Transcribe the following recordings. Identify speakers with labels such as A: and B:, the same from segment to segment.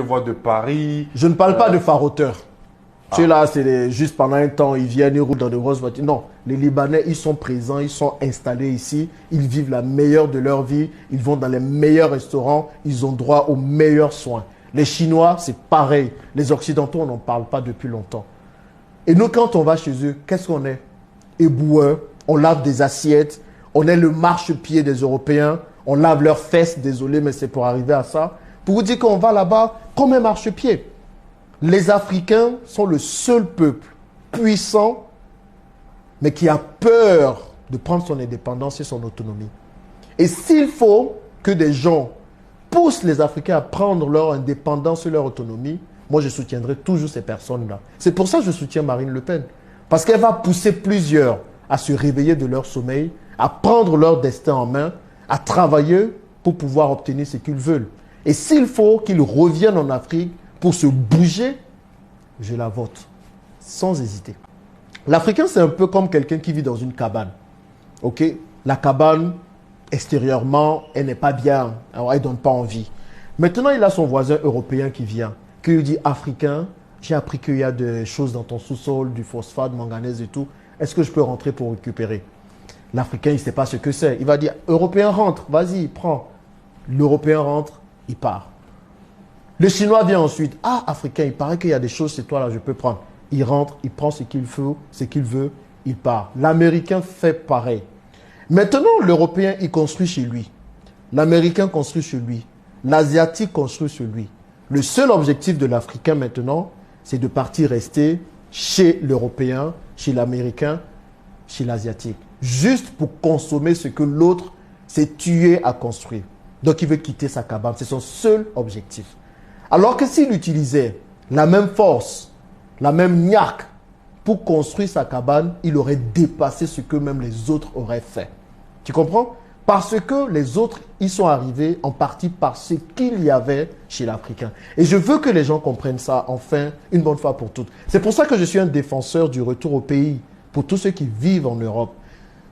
A: vois de Paris.
B: Je ne parle pas de farauteur. Ceux-là, c'est juste pendant un temps, ils viennent, ils roulent dans de grosses voitures. Non, les Libanais, ils sont présents, ils sont installés ici, ils vivent la meilleure de leur vie, ils vont dans les meilleurs restaurants, ils ont droit aux meilleurs soins. Les Chinois, c'est pareil. Les Occidentaux, on n'en parle pas depuis longtemps. Et nous, quand on va chez eux, qu'est-ce qu'on est? Éboueurs, on lave des assiettes, on est le marchepied des Européens, on lave leurs fesses, désolé, mais c'est pour arriver à ça. Pour vous dire qu'on va là-bas comme un marchepied. Les Africains sont le seul peuple puissant, mais qui a peur de prendre son indépendance et son autonomie. Et s'il faut que des gens poussent les Africains à prendre leur indépendance et leur autonomie, moi je soutiendrai toujours ces personnes-là. C'est pour ça que je soutiens Marine Le Pen. Parce qu'elle va pousser plusieurs à se réveiller de leur sommeil, à prendre leur destin en main, à travailler pour pouvoir obtenir ce qu'ils veulent. Et s'il faut qu'ils reviennent en Afrique pour se bouger, je la vote, sans hésiter. L'Africain, c'est un peu comme quelqu'un qui vit dans une cabane. Ok? La cabane, extérieurement, elle n'est pas bien, alors elle ne donne pas envie. Maintenant, il a son voisin européen qui vient, qui lui dit, Africain, j'ai appris qu'il y a des choses dans ton sous-sol, du phosphate, manganèse et tout. Est-ce que je peux rentrer pour récupérer? L'Africain, il ne sait pas ce que c'est. Il va dire, Européen rentre, vas-y, prends. L'Européen rentre, il part. Le Chinois vient ensuite. Ah, Africain, il paraît qu'il y a des choses chez toi là, je peux prendre. Il rentre, il prend ce qu'il faut, ce qu'il veut, il part. L'Américain fait pareil. Maintenant, l'Européen, il construit chez lui. L'Américain construit chez lui. L'Asiatique construit chez lui. Le seul objectif de l'Africain maintenant, c'est de partir rester chez l'Européen, chez l'Américain, chez l'Asiatique. Juste pour consommer ce que l'autre s'est tué à construire. Donc, il veut quitter sa cabane. C'est son seul objectif. Alors que s'il utilisait la même force, la même niaque pour construire sa cabane, il aurait dépassé ce que même les autres auraient fait. Tu comprends? Parce que les autres, ils sont arrivés en partie par ce qu'il y avait chez l'Africain. Et je veux que les gens comprennent ça, enfin, une bonne fois pour toutes. C'est pour ça que je suis un défenseur du retour au pays, pour tous ceux qui vivent en Europe.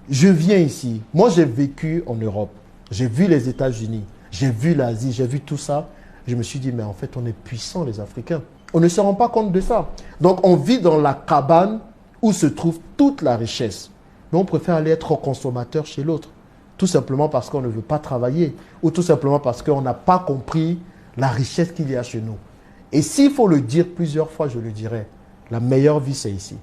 B: Je viens ici. Moi, j'ai vécu en Europe. J'ai vu les États-Unis. J'ai vu l'Asie. J'ai vu tout ça. Je me suis dit, mais en fait, on est puissants, les Africains. On ne se rend pas compte de ça. Donc, on vit dans la cabane où se trouve toute la richesse. Mais on préfère aller être consommateur chez l'autre. Tout simplement parce qu'on ne veut pas travailler. Ou tout simplement parce qu'on n'a pas compris la richesse qu'il y a chez nous. Et s'il faut le dire plusieurs fois, je le dirai. La meilleure vie, c'est ici.